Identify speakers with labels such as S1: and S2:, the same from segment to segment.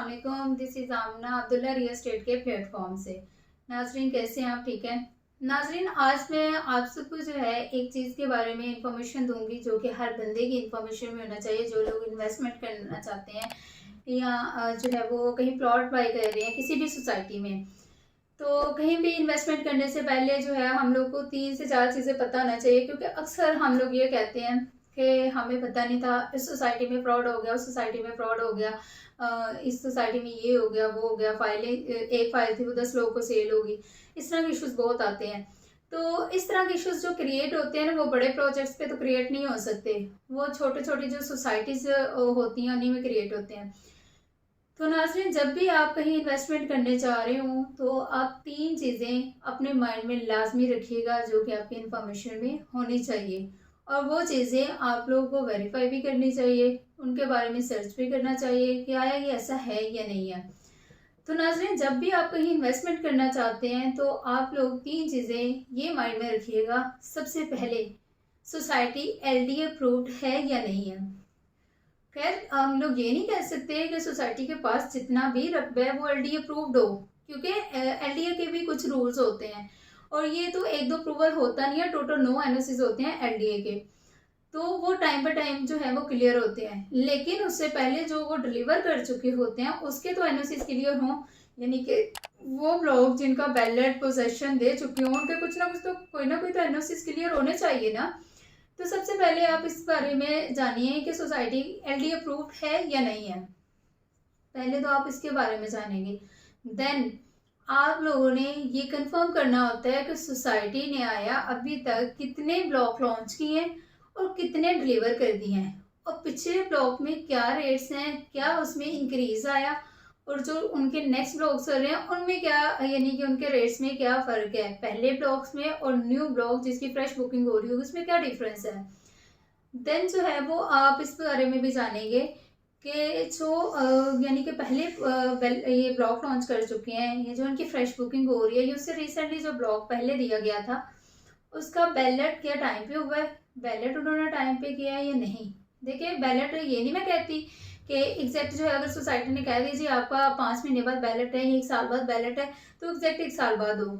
S1: अस्सलाम, this is Amna Abdullah real estate के platform से। नाजरीन, कैसे हैं आप? ठीक हैं नाजरीन। आज मैं आप सबको जो है एक चीज़ के बारे में इंफॉर्मेशन दूंगी जो कि हर बंदे की इंफॉर्मेशन में होना चाहिए। जो लोग इन्वेस्टमेंट करना चाहते हैं या जो है वो कहीं प्लॉट बाई कर रहे हैं किसी भी सोसाइटी में, तो कहीं भी इन्वेस्टमेंट करने से पहले जो है हम लोग को 3 से 4 चीज़ें पता होना चाहिए। क्योंकि अक्सर हम लोग ये कहते हैं कि हमें पता नहीं था, इस सोसाइटी में फ्रॉड हो गया, उस सोसाइटी में फ्रॉड हो गया, इस सोसाइटी में ये हो गया, वो हो गया, फाइलें, एक फाइल थी वो 10 लोगों को सेल होगी। इस तरह के इश्यूज बहुत आते हैं। तो इस तरह के इश्यूज जो क्रिएट होते हैं ना, वो बड़े प्रोजेक्ट्स पे तो क्रिएट नहीं हो सकते, वो छोटे छोटे जो सोसाइटीज होती हैं उन्हीं में क्रिएट होते हैं। तो नाज़रीन, जब भी आप कहीं इन्वेस्टमेंट करने जा रहे हो तो आप 3 चीज़ें अपने माइंड में लाजमी रखिएगा जो कि आपकी इन्फॉर्मेशन में होनी चाहिए। और वो चीज़ें आप लोगों को वेरीफाई भी करनी चाहिए, उनके बारे में सर्च भी करना चाहिए कि आया ये ऐसा है या नहीं है। तो नाज़रीन, जब भी आप कहीं इन्वेस्टमेंट करना चाहते हैं तो आप लोग 3 चीज़ें ये माइंड में रखिएगा। सबसे पहले, सोसाइटी एलडीए अप्रूव्ड है या नहीं है। खैर, हम लोग ये नहीं कह सकते कि सोसाइटी के पास जितना भी रकबा है वो एलडीए अप्रूव्ड हो, क्योंकि एलडीए के भी कुछ रूल्स होते हैं और ये तो एक दो अप्रूवल होता नहीं है, टोटल 9 एनओसीज होते हैं एलडीए के। तो वो टाइम बाय टाइम जो है वो क्लियर होते हैं, लेकिन उससे पहले जो वो डिलीवर कर चुके होते हैं उसके तो एनओसीज क्लियर हों। यानी कि वो लोग जिनका बैलेट पोजेशन दे चुके हों उनके कुछ ना कुछ तो कोई ना कोई तो एनओसीज क्लियर होने चाहिए ना। तो सबसे पहले आप इस बारे में जानिए कि सोसाइटी एलडी अप्रूव्ड है या नहीं है। पहले तो आप इसके बारे में जानेंगे। देन आप लोगों ने ये कंफर्म करना होता है कि सोसाइटी ने आया अभी तक कितने ब्लॉक लॉन्च किए हैं और कितने डिलीवर कर दिए हैं, और पिछले ब्लॉक में क्या रेट्स हैं, क्या उसमें इंक्रीज आया, और जो उनके नेक्स्ट ब्लॉक्स चल रहे हैं उनमें क्या, यानी कि उनके रेट्स में क्या फ़र्क है पहले ब्लॉक्स में और न्यू ब्लॉक जिसकी फ्रेश बुकिंग हो रही होगी उसमें क्या डिफरेंस है। देन जो है वो आप इस बारे में भी जानेंगे कि जो यानी कि पहले ये ब्लॉक लॉन्च कर चुके हैं, ये जो उनकी फ्रेश बुकिंग हो रही है, ये उससे रिसेंटली जो ब्लॉक पहले दिया गया था उसका बैलेट क्या टाइम पे हुआ है, बैलेट उन्होंने टाइम पे किया है या नहीं। देखिए, बैलेट ये नहीं मैं कहती कि एग्जैक्ट जो है, अगर सोसाइटी ने कह दी जी आपका 5 महीने बाद बैलेट है, 1 साल बाद बैलेट है, तो एग्जैक्ट 1 साल बाद हो।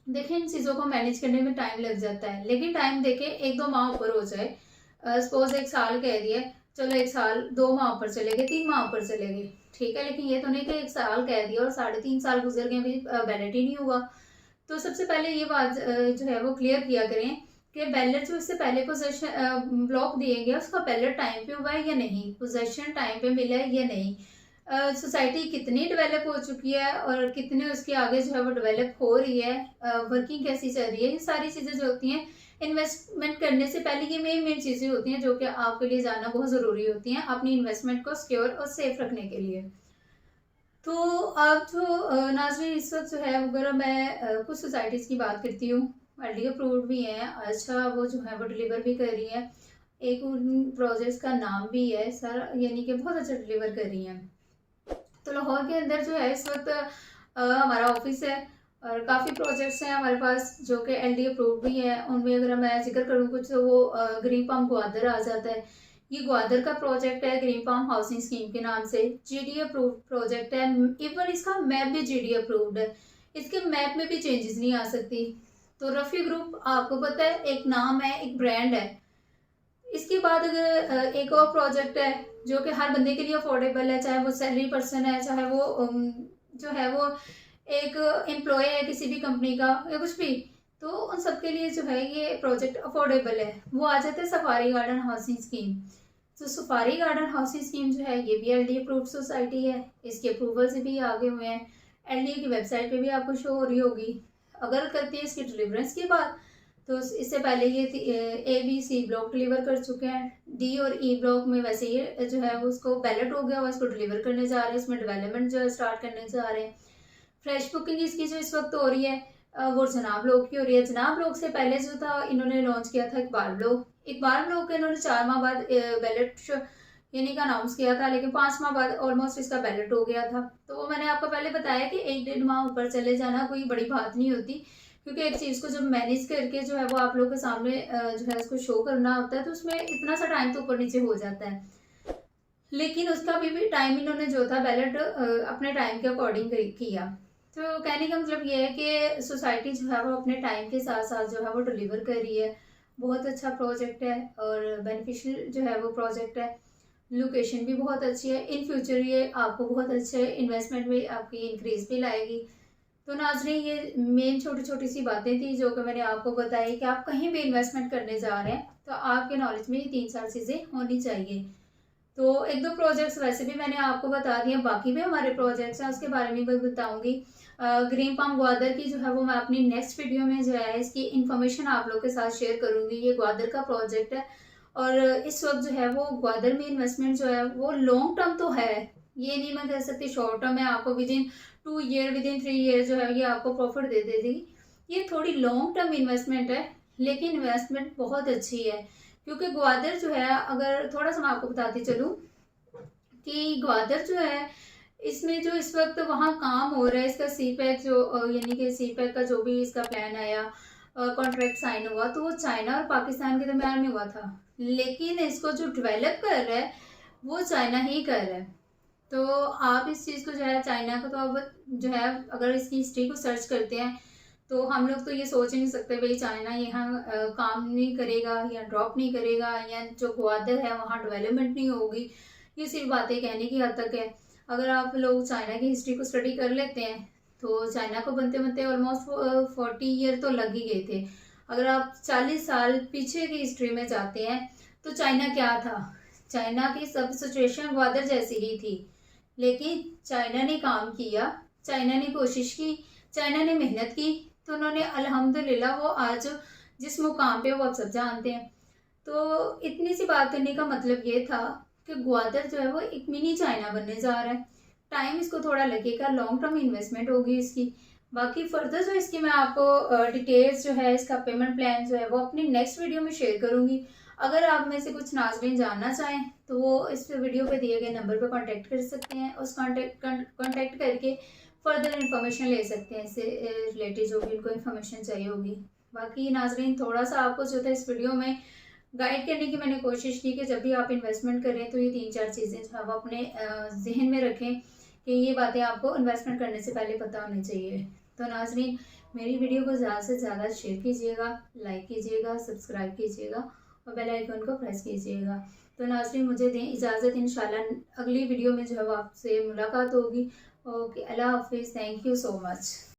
S1: देखिए, इन चीज़ों को मैनेज करने में टाइम लग जाता है, लेकिन टाइम देके 1-2 माह ऊपर हो जाए। सपोज 1 साल कह दिए, चलो 1 साल 2 माह ऊपर चले गए, 3 माह ऊपर चले गए, ठीक है, लेकिन ये तो नहीं कि 1 साल कह दिया और 3.5 साल गुजर गए, अभी बैलेट ही नहीं हुआ। तो सबसे पहले ये बात जो है वो क्लियर किया करें कि बैलेट जो इससे पहले पोजेशन ब्लॉक दिए गए उसका बैलेट टाइम पे हुआ है या नहीं, पोजेशन टाइम पे मिला है या नहीं, सोसाइटी कितनी डेवलप हो चुकी है और कितने उसके आगे जो है वो डेवलप हो रही है, वर्किंग कैसी चल रही है। ये सारी चीज़ें जो होती हैं इन्वेस्टमेंट करने से पहले, ये मेन मेन चीज़ें होती हैं जो कि आपके लिए जानना बहुत ज़रूरी होती हैं अपनी इन्वेस्टमेंट को सिक्योर और सेफ रखने के लिए। तो आप जो नाज़रीन, इस वक्त जो है अगर मैं कुछ सोसाइटीज़ की बात करती हूँ, एलडी अप्रूव्ड भी हैं, अच्छा वो जो है वो डिलीवर भी कर रही है। एक उन प्रोजेक्ट्स का नाम भी है सर, यानी कि बहुत अच्छा डिलीवर कर रही हैं। तो लाहौर के अंदर जो है इस वक्त हमारा ऑफिस है और काफ़ी प्रोजेक्ट्स हैं हमारे पास जो कि एलडी अप्रूव्ड भी हैं। उनमें अगर मैं जिक्र करूँ कुछ, तो वो ग्रीन पाम ग्वादर आ जाता है। ये ग्वादर का प्रोजेक्ट है, ग्रीन पाम हाउसिंग स्कीम के नाम से जीडी अप्रूव्ड प्रोजेक्ट है। इवन इसका मैप भी जीडी अप्रूव्ड है, इसके मैप में भी चेंजेस नहीं आ सकती। तो रफ़ी ग्रुप आपको पता है, एक नाम है, एक ब्रांड है। इसके बाद अगर एक और प्रोजेक्ट है जो कि हर बंदे के लिए अफोर्डेबल है, चाहे वो सैलरी पर्सन है, चाहे वो जो है वो एक एम्प्लॉय है किसी भी कंपनी का या कुछ भी, तो उन सबके लिए जो है ये प्रोजेक्ट अफोर्डेबल है। वो आ जाते हैं सफारी गार्डन हाउसिंग स्कीम। तो सफारी गार्डन हाउसिंग स्कीम जो है ये भी एलडी अप्रूव्ड सोसाइटी है, इसके अप्रूवल से भी आगे हुए हैं। एलडी की वेबसाइट पे भी आपको शो हो रही होगी। अगर करती है इसकी डिलीवरेंस के बाद, तो इससे पहले ये A B C block deliver कर चुके हैं। डी और ई ब्लॉक में वैसे ये जो है वो उसको बैलेट हो गया हुआ, इसको डिलीवर करने जा रहे हैं, इसमें डेवलपमेंट जो है स्टार्ट करने जा रहे हैं। फ्रेश बुकिंग इसकी जो इस वक्त हो रही है वो जनाब लोग की हो रही है। जनाब लोग से पहले जो था इन्होंने लॉन्च किया था इकबाल ब्लॉक। इकबाल ब्लॉक का इन्होंने 4 माह बाद बैलेट यानी कि अनाउंस किया था, लेकिन 5 माह बाद ऑलमोस्ट इसका बैलेट हो गया था। तो वो मैंने आपको पहले बताया कि 1-1.5 माह ऊपर चले जाना कोई बड़ी बात नहीं होती, क्योंकि एक चीज़ को जब मैनेज करके जो है वो आप लोग के सामने जो है उसको शो करना होता है, तो उसमें इतना सा टाइम तो ऊपर नीचे हो जाता है। लेकिन उसका भी टाइम इन्होंने जो था बैलेट अपने टाइम के अकॉर्डिंग किया। तो कहने का मतलब ये है कि सोसाइटी जो है वो अपने टाइम के साथ साथ जो है वो डिलीवर कर रही है। बहुत अच्छा प्रोजेक्ट है और बेनिफिशियल जो है वो प्रोजेक्ट है। लोकेशन भी बहुत अच्छी है। इन फ्यूचर ये आपको बहुत अच्छे इन्वेस्टमेंट में आपकी इंक्रीज भी लाएगी। तो नाज़रीन, ये मेन छोटी छोटी सी बातें थी जो कि मैंने आपको बताई कि आप कहीं भी इन्वेस्टमेंट करने जा रहे हैं तो आपके नॉलेज में ये 3-4 चीज़ें होनी चाहिए। तो 1-2 प्रोजेक्ट्स वैसे भी मैंने आपको बता दिए, बाकी भी हमारे प्रोजेक्ट्स हैं उसके बारे में भी बताऊंगी। ग्रीन पाम ग्वादर की जो है वो मैं अपनी नेक्स्ट वीडियो में जो है इसकी इन्फॉर्मेशन आप लोग के साथ शेयर करूंगी। ये ग्वादर का प्रोजेक्ट है और इस वक्त जो है वो ग्वादर में इन्वेस्टमेंट जो है वो लॉन्ग टर्म तो है, ये नहीं मैं कह सकती शॉर्ट टर्म है, आपको with in 2 year with in 3 year जो है ये आपको प्रॉफिट दे देगी। ये थोड़ी लॉन्ग टर्म इन्वेस्टमेंट है लेकिन इन्वेस्टमेंट बहुत अच्छी है। क्योंकि ग्वादर जो है, अगर थोड़ा सा मैं आपको बताती चलूँ कि ग्वादर जो है इसमें जो इस वक्त वहाँ काम हो रहा है इसका सी पैक जो यानी कि सी पैक का जो भी इसका प्लान आया, कॉन्ट्रैक्ट साइन हुआ तो वो चाइना और पाकिस्तान के दरम्यान में हुआ था। लेकिन इसको जो डेवलप कर रहा है वो चाइना ही कर रहा है। तो आप इस चीज़ को जो है चाइना को तो अब जो है अगर इसकी हिस्ट्री को सर्च करते हैं तो हम लोग तो ये सोच ही नहीं सकते भाई चाइना यहाँ काम नहीं करेगा या ड्रॉप नहीं करेगा या जो ग्वादर है वहाँ डेवलपमेंट नहीं होगी। ये सिर्फ बातें कहने की हद तक है। अगर आप लोग चाइना की हिस्ट्री को स्टडी कर लेते हैं तो चाइना को बनते बनते ऑलमोस्ट 40 ईयर तो लग ही गए थे। अगर आप 40 साल पीछे की हिस्ट्री में जाते हैं तो चाइना क्या था, चाइना की सब सिचुएशन ग्वादर जैसी ही थी। लेकिन चाइना ने काम किया, चाइना ने कोशिश की, चाइना ने मेहनत की, तो उन्होंने अल्हम्दुलिल्लाह वो आज जिस मुकाम पे वो आप सब जानते हैं। तो इतनी सी बात करने का मतलब ये था कि ग्वादर जो है वो एक मिनी चाइना बनने जा रहा है। टाइम इसको थोड़ा लगेगा, लॉन्ग टर्म इन्वेस्टमेंट होगी इसकी। बाकी फर्दर जो इसकी मैं आपको डिटेल्स जो है इसका पेमेंट प्लान जो है वो अपनी नेक्स्ट वीडियो में शेयर करूंगी। अगर आप में से कुछ नाज़रीन जानना चाहें तो वो इस वीडियो पे दिए गए नंबर पर कांटेक्ट कर सकते हैं। उस कांटेक्ट करके फर्दर इन्फॉर्मेशन ले सकते हैं, इससे रिलेटेड जो भी उनको इन्फॉर्मेशन चाहिए होगी। बाकी नाज़रीन, थोड़ा सा आपको जो था इस वीडियो में गाइड करने की मैंने कोशिश की कि जब भी आप इन्वेस्टमेंट करें तो ये 3-4 चीज़ें जो है वो अपने जहन में रखें कि ये बातें आपको इन्वेस्टमेंट करने से पहले पता होनी चाहिए। तो नाज़रीन, मेरी वीडियो को ज़्यादा से ज़्यादा शेयर कीजिएगा, लाइक कीजिएगा, सब्सक्राइब कीजिएगा और बेल आइकन को प्रेस कीजिएगा। तो नाज़रीन, मुझे दें इजाज़त, इंशाल्लाह अगली वीडियो में जो है वो आपसे मुलाकात होगी। ओके, अल्लाह हाफिज़, थैंक यू सो मच।